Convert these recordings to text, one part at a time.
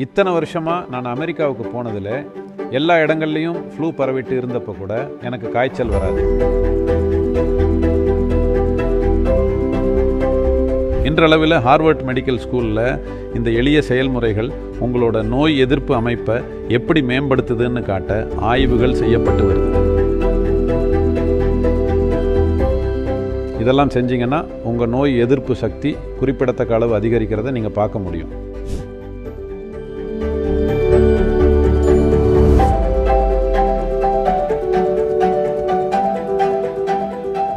இத்தனை வருஷமாக நான் அமெரிக்காவுக்கு போனதில் எல்லா இடங்கள்லையும் ஃப்ளூ பரவிட்டு இருந்தப்போ கூட எனக்கு காய்ச்சல் வராது. இன்றளவில் ஹார்வர்ட் மெடிக்கல் ஸ்கூலில் இந்த எளிய செயல்முறைகள் உங்களோட நோய் எதிர்ப்பு அமைப்பை எப்படி மேம்படுத்துதுன்னு காட்ட ஆய்வுகள் செய்யப்பட்டு வருது. இதெல்லாம் செஞ்சீங்கன்னா உங்கள் நோய் எதிர்ப்பு சக்தி குறிப்பிடத்தக்க அளவு அதிகரிக்கிறத நீங்கள் பார்க்க முடியும்.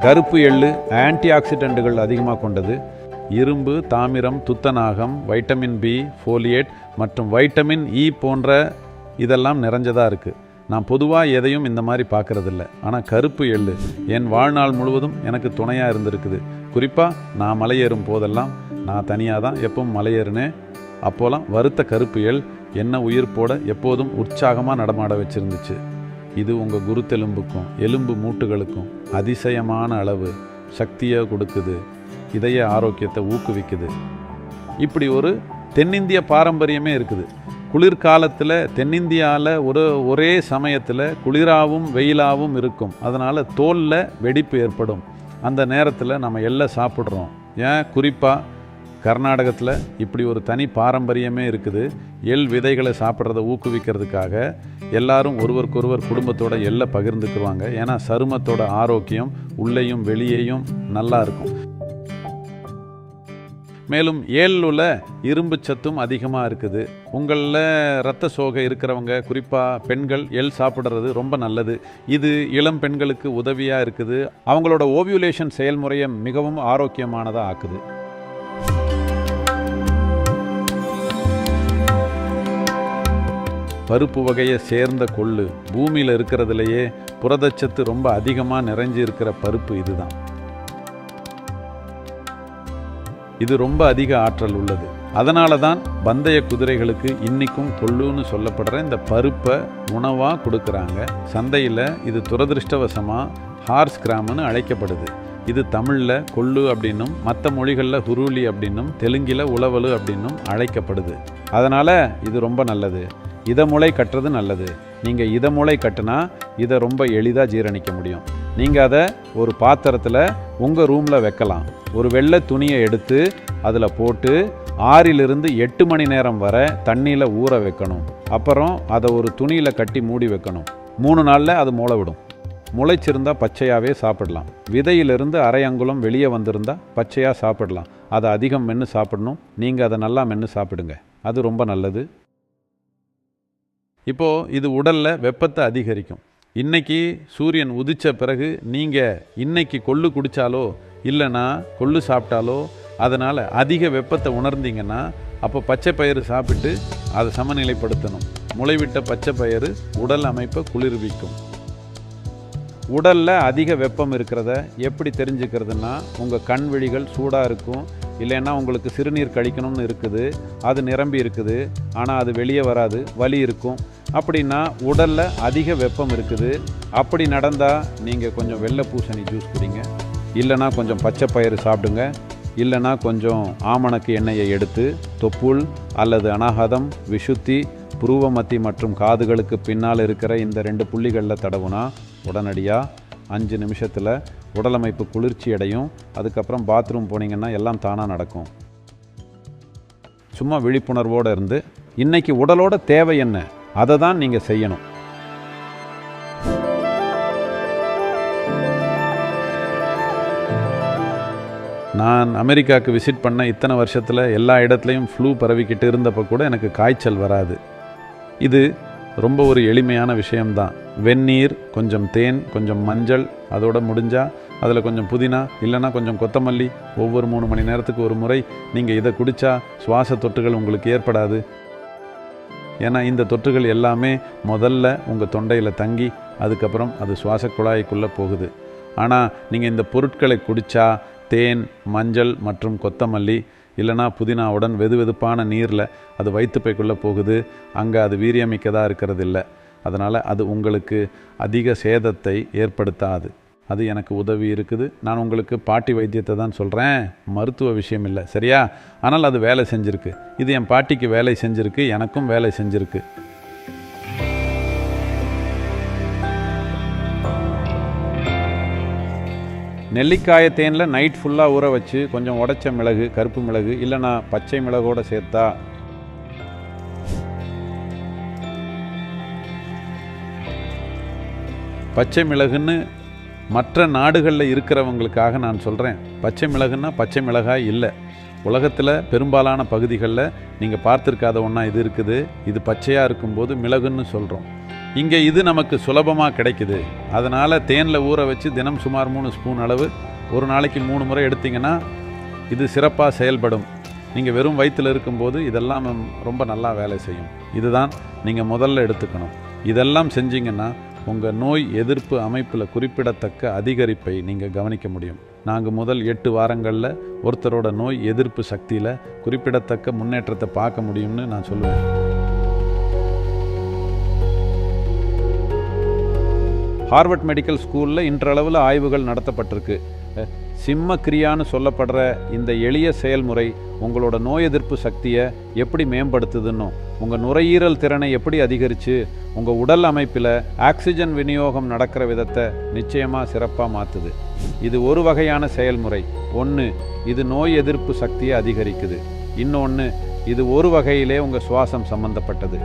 கருப்பு எள்ளு ஆன்டி ஆக்சிடென்ட்டுகள் அதிகமாக கொண்டது. இரும்பு, தாமிரம், துத்தநாகம், வைட்டமின் பி, ஃபோலியேட் மற்றும் வைட்டமின் இ போன்ற இதெல்லாம் நிறைஞ்சதாக இருக்குது. நான் பொதுவாக எதையும் இந்த மாதிரி பார்க்குறதில்ல. ஆனால் கருப்பு எள்ளு என் வாழ்நாள் முழுவதும் எனக்கு துணையாக இருந்திருக்குது. குறிப்பாக நான் மலையேறும் போதெல்லாம், நான் தனியாக தான் எப்பவும் மலையேறினேன், அப்போலாம் வறுத்த கருப்பு எள் என்ன உயிர் போட எப்போதும் உற்சாகமாக நடமாட வச்சுருந்துச்சு. இது உங்கள் குருத்தெலும்புக்கும் எலும்பு மூட்டுகளுக்கும் அதிசயமான அளவு சக்தியை கொடுக்குது, இதய ஆரோக்கியத்தை ஊக்குவிக்குது. இப்படி ஒரு தென்னிந்திய பாரம்பரியமே இருக்குது. குளிர்காலத்தில் தென்னிந்தியாவில் ஒரே சமயத்தில் குளிராகவும் வெயிலாகவும் இருக்கும். அதனால் தோலில் வெடிப்பு ஏற்படும். அந்த நேரத்தில் நம்ம எல்லாம் சாப்பிட்றோம். ஏன் குறிப்பாக கர்நாடகத்தில் இப்படி ஒரு தனி பாரம்பரியமே இருக்குது. எள் விதைகளை சாப்பிட்றத ஊக்குவிக்கிறதுக்காக எல்லாரும் ஒருவருக்கொருவர் குடும்பத்தோட எள்ளை பகிர்ந்துக்குவாங்க. ஏன்னா சருமத்தோட ஆரோக்கியம் உள்ளேயும் வெளியேயும் நல்லா இருக்கும். மேலும் ஏழுல இரும்பு சத்தும் அதிகமாக இருக்குது. உங்களில் இரத்த சோகை இருக்கிறவங்க, குறிப்பாக பெண்கள் எள் சாப்பிட்றது ரொம்ப நல்லது. இது இளம் பெண்களுக்கு உதவியாக இருக்குது. அவங்களோட ஓவியுலேஷன் செயல்முறையை மிகவும் ஆரோக்கியமானதாக ஆக்குது. பருப்பு வகையை சேர்ந்த கொள்ளு, பூமியில் இருக்கிறதுலையே புரதச்சத்து ரொம்ப அதிகமாக நிறைஞ்சி இருக்கிற பருப்பு இதுதான். இது ரொம்ப அதிக ஆற்றல் உள்ளது. அதனால தான் பந்தய குதிரைகளுக்கு இன்றைக்கும் கொள்ளுன்னு சொல்லப்படுற இந்த பருப்பை உணவாக கொடுக்குறாங்க. சந்தையில் இது துரதிருஷ்டவசமாக ஹார்ஸ் கிராம்னு அழைக்கப்படுது. இது தமிழில் கொள்ளு அப்படின்னும், மற்ற மொழிகளில் ஹுருளி அப்படின்னும், தெலுங்கில் உளவலு அப்படின்னும் அழைக்கப்படுது. அதனால் இது ரொம்ப நல்லது. இதை முளை கட்டுறது நல்லது. நீங்கள் இதை முளை கட்டுனா இதை ரொம்ப எளிதாக ஜீரணிக்க முடியும். நீங்கள் அதை ஒரு பாத்திரத்தில் உங்கள் ரூமில் வைக்கலாம். ஒரு வெள்ளை துணியை எடுத்து அதில் போட்டு 6 to 8 மணி நேரம் வரை தண்ணியில் ஊற வைக்கணும். அப்புறம் அதை ஒரு துணியில் கட்டி மூடி வைக்கணும். 3 நாளில் அது முளை விடும். முளைச்சிருந்தால் பச்சையாகவே சாப்பிடலாம். விதையிலிருந்து அரை அங்குலம் வெளியே வந்திருந்தால் பச்சையாக சாப்பிடலாம். அதை அதிகம் மென்று சாப்பிடணும். நீங்கள் அதை நல்லா மென்று சாப்பிடுங்க, அது ரொம்ப நல்லது. இப்போது இது உடலில் வெப்பத்தை அதிகரிக்கும். இன்றைக்கி சூரியன் உதித்த பிறகு நீங்கள் இன்றைக்கி கொள்ளு குடித்தாலோ இல்லைன்னா கொள்ளு சாப்பிட்டாலோ அதனால் அதிக வெப்பத்தை உணர்ந்தீங்கன்னா அப்போ பச்சை பயிறு சாப்பிட்டு அதை சமநிலைப்படுத்தணும். முளைவிட்ட பச்சை பயிறு உடல் அமைப்பை குளிர்விக்கும். உடலில் அதிக வெப்பம் இருக்கிறத எப்படி தெரிஞ்சுக்கிறதுனா, உங்கள் கண் விழிகள் சூடாக இருக்கும். இல்லைன்னா உங்களுக்கு சிறுநீர் கழிக்கணும்னு இருக்குது, அது நிரம்பி இருக்குது, ஆனால் அது வெளியே வராது, வலி இருக்கும். அப்படின்னா உடலில் அதிக வெப்பம் இருக்குது. அப்படி நடந்தால் நீங்கள் கொஞ்சம் வெள்ளை பூசணி ஜூஸ் குடிங்க, இல்லைனா கொஞ்சம் பச்சை பயிறு சாப்பிடுங்க, இல்லைனா கொஞ்சம் ஆமணக்கு எண்ணெயை எடுத்து தொப்புள் அல்லது அனாகதம், விஷுத்தி, புருவமத்தி மற்றும் காதுகளுக்கு பின்னால் இருக்கிற இந்த 2 புள்ளிகளில் தடவுனா உடனடியாக 5 நிமிஷத்தில் உடலமைப்பு குளிர்ச்சி அடையும். அதுக்கப்புறம் பாத்ரூம் போனீங்கன்னா எல்லாம் தானாக நடக்கும். சும்மா விழிப்புணர்வோடு இருந்து இன்றைக்கி உடலோட தேவை என்ன அதை தான் நீங்கள் செய்யணும். நான் அமெரிக்காவுக்கு விசிட் பண்ண இத்தனை வருஷத்தில் எல்லா இடத்துலையும் ஃப்ளூ பரவிக்கிட்டு இருந்தப்போ கூட எனக்கு காய்ச்சல் வராது. இது ரொம்ப ஒரு எளிமையான விஷயம்தான். வெந்நீர், கொஞ்சம் தேன், கொஞ்சம் மஞ்சள், அதோட முடிஞ்சால் அதில் கொஞ்சம் புதினா இல்லைன்னா கொஞ்சம் கொத்தமல்லி, ஒவ்வொரு 3 மணி நேரத்துக்கு ஒரு முறை நீங்கள் இதை குடித்தா சுவாச தொற்றுகள் உங்களுக்கு ஏற்படாது. ஏன்னா இந்த தொற்றுகள் எல்லாமே முதல்ல உங்கள் தொண்டையில் தங்கி அதுக்கப்புறம் அது சுவாச குழாய்க்குள்ளே போகுது. ஆனால் நீங்கள் இந்த பொருட்களை குடித்தா தேன், மஞ்சள் மற்றும் கொத்தமல்லி இல்லைனா புதினாவுடன் வெதுவெதுப்பான நீரில் அது வயிற்றுப்பைக்குள்ளே போகுது. அங்கே அது வீரியமிக்கதாக இருக்கிறது இல்லை. அதனால் அது உங்களுக்கு அதிக சேதத்தை ஏற்படுத்தாது. அது எனக்கு உதவி இருக்குது. நான் உங்களுக்கு பாட்டி வைத்தியத்தை தான் சொல்கிறேன், மருத்துவ விஷயம் இல்லை, சரியா? ஆனால் அது வேலை செஞ்சுருக்கு. இது என் பாட்டிக்கு வேலை செஞ்சுருக்கு, எனக்கும் வேலை செஞ்சுருக்கு. நெல்லிக்காயை தேனில் நைட் ஃபுல்லாக ஊற வச்சு கொஞ்சம் உடைச்ச மிளகு, கருப்பு மிளகு இல்லைனா பச்சை மிளகோடு சேர்த்தா பச்சை மிளகுன்னு மற்ற நாடுகளில் இருக்கிறவங்களுக்காக நான் சொல்கிறேன். பச்சை மிளகுன்னா பச்சை மிளகாய் இல்லை. உலகத்தில் பெரும்பாலான பகுதிகளில் நீங்கள் பார்த்துருக்காத ஒன்றா இது இருக்குது. இது பச்சையாக இருக்கும்போது மிளகுன்னு சொல்கிறோம். இங்கே இது நமக்கு சுலபமாக கிடைக்குது. அதனால் தேனில் ஊற வச்சு தினம் சுமார் 3 ஸ்பூன் அளவு ஒரு நாளைக்கு 3 முறை எடுத்திங்கன்னா இது சிறப்பாக செயல்படும். நீங்கள் வெறும் வயிற்றில் இருக்கும்போது இதெல்லாம் ரொம்ப நல்லா வேலை செய்யும். இதுதான் நீங்கள் முதல்ல எடுத்துக்கணும். இதெல்லாம் செஞ்சிங்கன்னா உங்கள் நோய் எதிர்ப்பு அமைப்பில் குறிப்பிடத்தக்க அதிகரிப்பை நீங்கள் கவனிக்க முடியும். நாங்கள் முதல் 8 வாரங்களில் ஒருத்தரோட நோய் எதிர்ப்பு சக்தியில் குறிப்பிடத்தக்க முன்னேற்றத்தை பார்க்க முடியும்னு நான் சொல்லுவேன். ஹார்வர்ட் மெடிக்கல் ஸ்கூலில் இன்றளவில் ஆய்வுகள் நடத்தப்பட்டிருக்கு. சிம்ம கிரியான்னு சொல்லப்படுற இந்த எளிய செயல்முறை உங்களோட நோய் எதிர்ப்பு சக்தியை எப்படி மேம்படுத்துதுன்னும், உங்கள் நுரையீரல் திறனை எப்படி அதிகரித்து உங்கள் உடல் அமைப்பில் ஆக்சிஜன் விநியோகம் நடக்கிற விதத்தை நிச்சயமாக சிறப்பாக மாற்றுது. இது ஒரு வகையான செயல்முறை. ஒன்று, இது நோய் எதிர்ப்பு சக்தியை அதிகரிக்குது. இன்னொன்று, இது ஒரு வகையிலே உங்கள் சுவாசம் சம்மந்தப்பட்டது.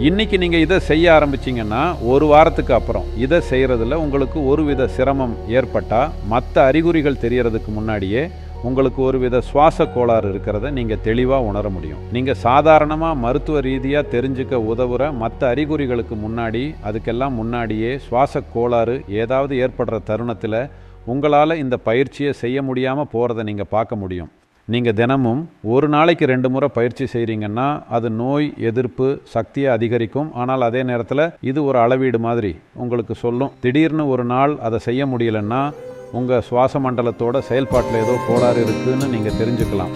இன்றைக்கி நீங்கள் இதை செய்ய ஆரம்பிச்சிங்கன்னா 1 வாரத்துக்கு அப்புறம் இதை செய்கிறதுல உங்களுக்கு ஒருவித சிரமம் ஏற்பட்டால் மற்ற அறிகுறிகள் தெரியறதுக்கு முன்னாடியே உங்களுக்கு ஒருவித சுவாச கோளாறு இருக்கிறத நீங்கள் தெளிவாக உணர முடியும். நீங்கள் சாதாரணமாக மருத்துவ ரீதியாக தெரிஞ்சுக்க உதவுற மற்ற அறிகுறிகளுக்கு முன்னாடி, அதுக்கெல்லாம் முன்னாடியே சுவாச கோளாறு ஏதாவது ஏற்படுற தருணத்தில் உங்களால் இந்த பயிற்சியை செய்ய முடியாமல் போகிறத நீங்கள் பார்க்க முடியும். நீங்கள் தினமும் ஒரு நாளைக்கு 2 முறை பயிற்சி செய்கிறீங்கன்னா அது நோய் எதிர்ப்பு சக்தியை அதிகரிக்கும். ஆனால் அதே நேரத்தில் இது ஒரு அளவீடு மாதிரி உங்களுக்கு சொல்லும். திடீர்னு ஒரு நாள் அதை செய்ய முடியலன்னா உங்கள் சுவாச மண்டலத்தோட செயல்பாட்டில் ஏதோ கோளாறு இருக்குதுன்னு நீங்கள் தெரிஞ்சுக்கலாம்.